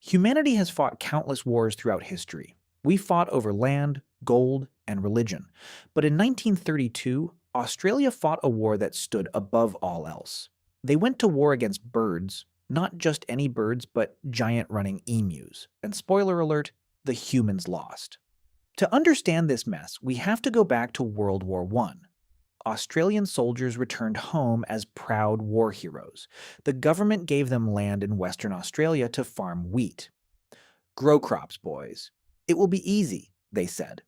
Humanity has fought countless wars throughout history. We fought over land, gold, and religion. But in 1932, Australia fought a war that stood above all else. They went to war against birds, not just any birds, but giant running emus. And spoiler alert, the humans lost. To understand this mess, we have to go back to World War I. Australian soldiers returned home as proud war heroes. The government gave them land in Western Australia to farm wheat. Grow crops, boys. It will be easy, they said.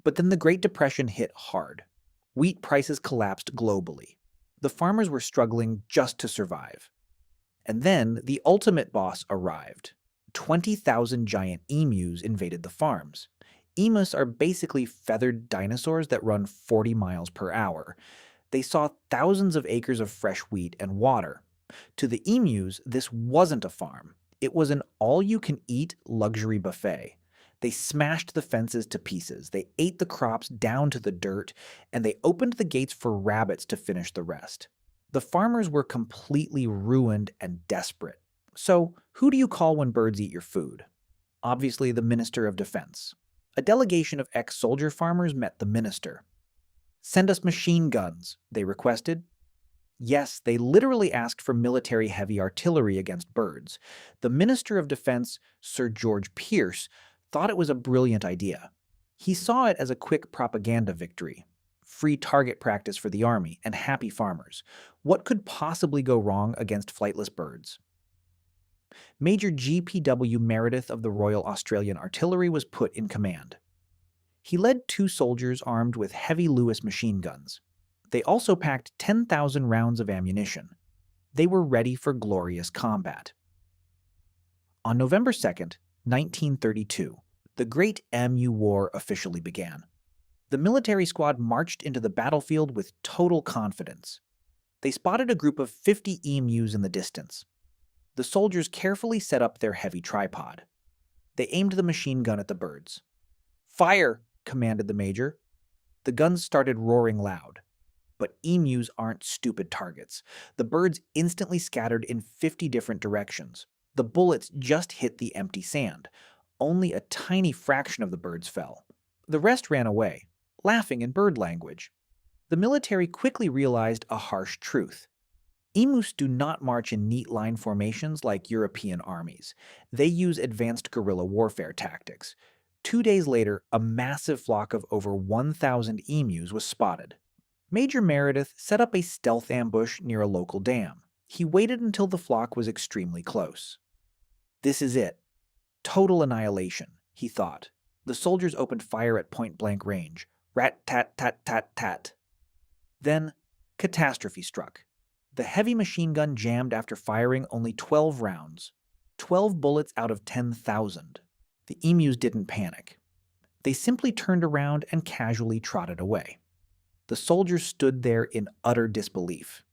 But then the Great Depression hit hard. Wheat prices collapsed globally. The farmers were struggling just to survive. And then the ultimate boss arrived. 20,000 giant emus invaded the farms. Emus are basically feathered dinosaurs that run 40 miles per hour. They saw thousands of acres of fresh wheat and water. To the emus, this wasn't a farm. It was an all-you-can-eat luxury buffet. They smashed the fences to pieces, they ate the crops down to the dirt, and they opened the gates for rabbits to finish the rest. The farmers were completely ruined and desperate. So, who do you call when birds eat your food? Obviously, the Minister of Defense. A delegation of ex-soldier farmers met the minister. "Send us machine guns," they requested. Yes, they literally asked for military heavy artillery against birds. The Minister of Defense, Sir George Pierce, thought it was a brilliant idea. He saw it as a quick propaganda victory. Free target practice for the army and happy farmers. What could possibly go wrong against flightless birds? Major G.P.W. Meredith of the Royal Australian Artillery was put in command. He led 2 soldiers armed with heavy Lewis machine guns. They also packed 10,000 rounds of ammunition. They were ready for glorious combat. On November 2nd, 1932, the Great Emu War officially began. The military squad marched into the battlefield with total confidence. They spotted a group of 50 emus in the distance. The soldiers carefully set up their heavy tripod. They aimed the machine gun at the birds. "Fire!" commanded the major. The guns started roaring loud. But emus aren't stupid targets. The birds instantly scattered in 50 different directions. The bullets just hit the empty sand. Only a tiny fraction of the birds fell. The rest ran away, laughing in bird language. The military quickly realized a harsh truth. Emus do not march in neat line formations like European armies. They use advanced guerrilla warfare tactics. 2 days later, a massive flock of over 1,000 emus was spotted. Major Meredith set up a stealth ambush near a local dam. He waited until the flock was extremely close. "This is it. Total annihilation," he thought. The soldiers opened fire at point-blank range. Rat-tat-tat-tat-tat. Then, catastrophe struck. The heavy machine gun jammed after firing only 12 rounds. 12 bullets out of 10,000. The emus didn't panic. They simply turned around and casually trotted away. The soldiers stood there in utter disbelief.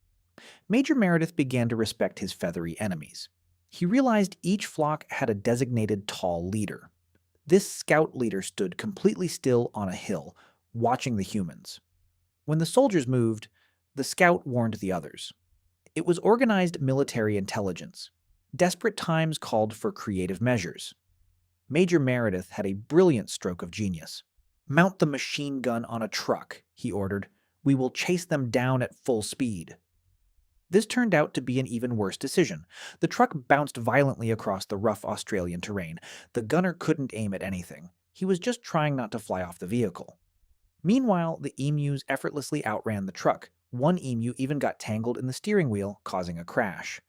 Major Meredith began to respect his feathery enemies. He realized each flock had a designated tall leader. This scout leader stood completely still on a hill, watching the humans. When the soldiers moved, the scout warned the others. It was organized military intelligence. Desperate times called for creative measures. Major Meredith had a brilliant stroke of genius. "Mount the machine gun on a truck," he ordered. "We will chase them down at full speed." This turned out to be an even worse decision. The truck bounced violently across the rough Australian terrain. The gunner couldn't aim at anything. He was just trying not to fly off the vehicle. Meanwhile, the emus effortlessly outran the truck. One emu even got tangled in the steering wheel, causing a crash.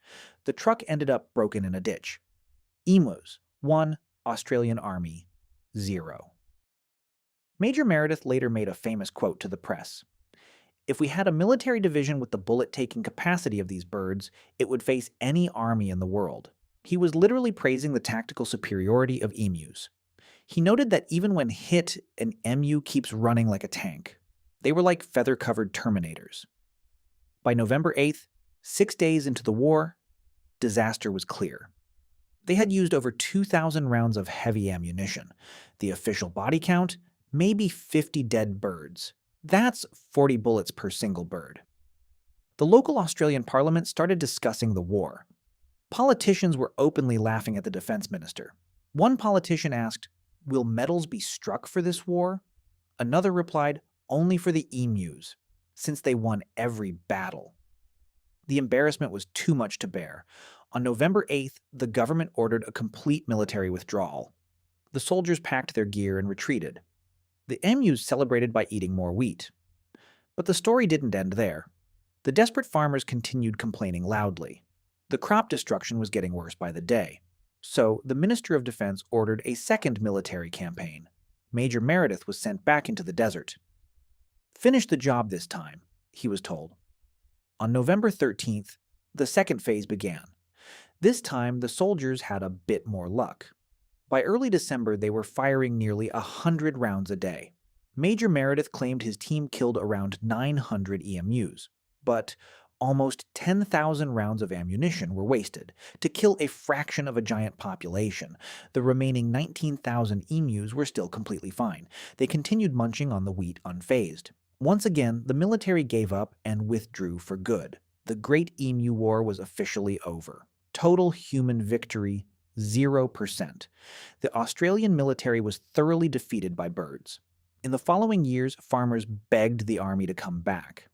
The truck ended up broken in a ditch. Emus, 1, Australian Army, 0. Major Meredith later made a famous quote to the press. "If we had a military division with the bullet-taking capacity of these birds, it would face any army in the world." He was literally praising the tactical superiority of emus. He noted that even when hit, an emu keeps running like a tank. They were like feather-covered terminators. By November 8th, 6 days into the war, disaster was clear. They had used over 2,000 rounds of heavy ammunition. The official body count? Maybe 50 dead birds. That's 40 bullets per single bird. The local Australian parliament started discussing the war. Politicians were openly laughing at the defense minister. One politician asked, "Will medals be struck for this war?" Another replied, "Only for the emus, since they won every battle." The embarrassment was too much to bear. On November 8th, the government ordered a complete military withdrawal. The soldiers packed their gear and retreated. The emus celebrated by eating more wheat. But the story didn't end there. The desperate farmers continued complaining loudly. The crop destruction was getting worse by the day. So the Minister of Defense ordered a second military campaign. Major Meredith was sent back into the desert. "Finish the job this time," he was told. On November 13th, the second phase began. This time, the soldiers had a bit more luck. By early December, they were firing nearly 100 rounds a day. Major Meredith claimed his team killed around 900 emus, but almost 10,000 rounds of ammunition were wasted to kill a fraction of a giant population. The remaining 19,000 emus were still completely fine. They continued munching on the wheat unfazed. Once again, the military gave up and withdrew for good. The Great Emu War was officially over. Total human victory, 0%. The Australian military was thoroughly defeated by birds. In the following years, farmers begged the army to come back.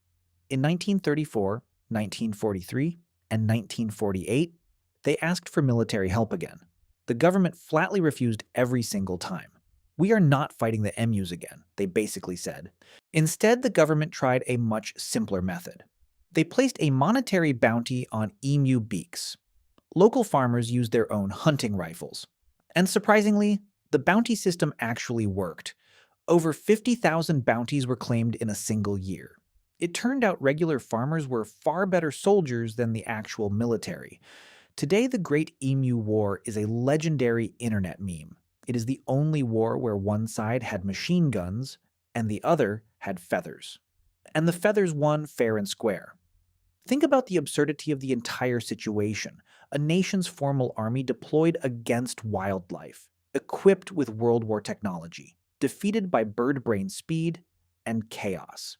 In 1934, 1943, and 1948, they asked for military help again. The government flatly refused every single time. "We are not fighting the emus again," they basically said. Instead, the government tried a much simpler method. They placed a monetary bounty on emu beaks. Local farmers used their own hunting rifles. And surprisingly, the bounty system actually worked. Over 50,000 bounties were claimed in a single year. It turned out regular farmers were far better soldiers than the actual military. Today, the Great Emu War is a legendary internet meme. It is the only war where one side had machine guns and the other had feathers. And the feathers won fair and square. Think about the absurdity of the entire situation. A nation's formal army deployed against wildlife, equipped with World War technology, defeated by bird brain speed and chaos.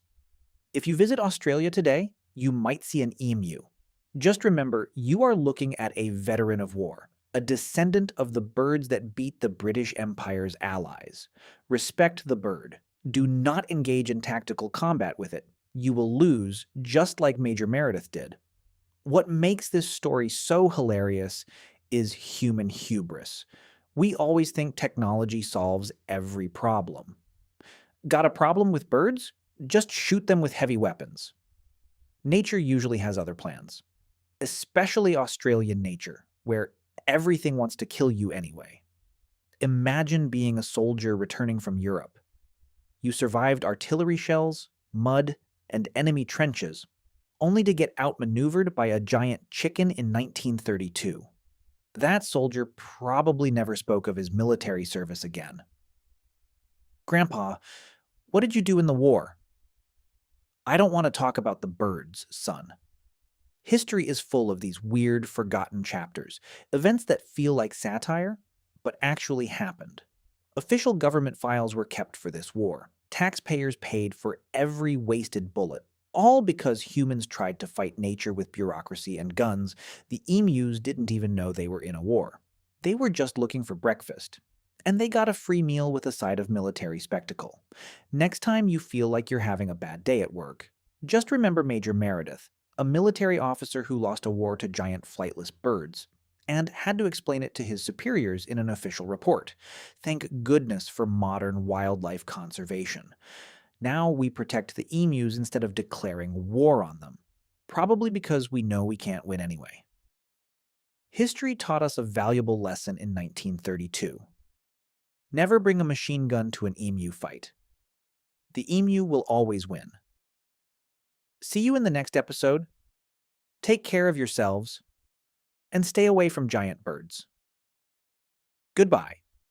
If you visit Australia today, you might see an emu. Just remember, you are looking at a veteran of war, a descendant of the birds that beat the British Empire's allies. Respect the bird. Do not engage in tactical combat with it. You will lose, just like Major Meredith did. What makes this story so hilarious is human hubris. We always think technology solves every problem. Got a problem with birds? Just shoot them with heavy weapons. Nature usually has other plans, especially Australian nature, where everything wants to kill you anyway. Imagine being a soldier returning from Europe. You survived artillery shells, mud, and enemy trenches, only to get outmaneuvered by a giant chicken in 1932. That soldier probably never spoke of his military service again. "Grandpa, what did you do in the war?" "I don't want to talk about the birds, son." History is full of these weird, forgotten chapters, events that feel like satire, but actually happened. Official government files were kept for this war. Taxpayers paid for every wasted bullet, all because humans tried to fight nature with bureaucracy and guns. The emus didn't even know they were in a war. They were just looking for breakfast. And they got a free meal with a side of military spectacle. Next time you feel like you're having a bad day at work, just remember Major Meredith, a military officer who lost a war to giant flightless birds, and had to explain it to his superiors in an official report. Thank goodness for modern wildlife conservation. Now we protect the emus instead of declaring war on them, probably because we know we can't win anyway. History taught us a valuable lesson in 1932. Never bring a machine gun to an emu fight. The emu will always win. See you in the next episode. Take care of yourselves and stay away from giant birds. Goodbye.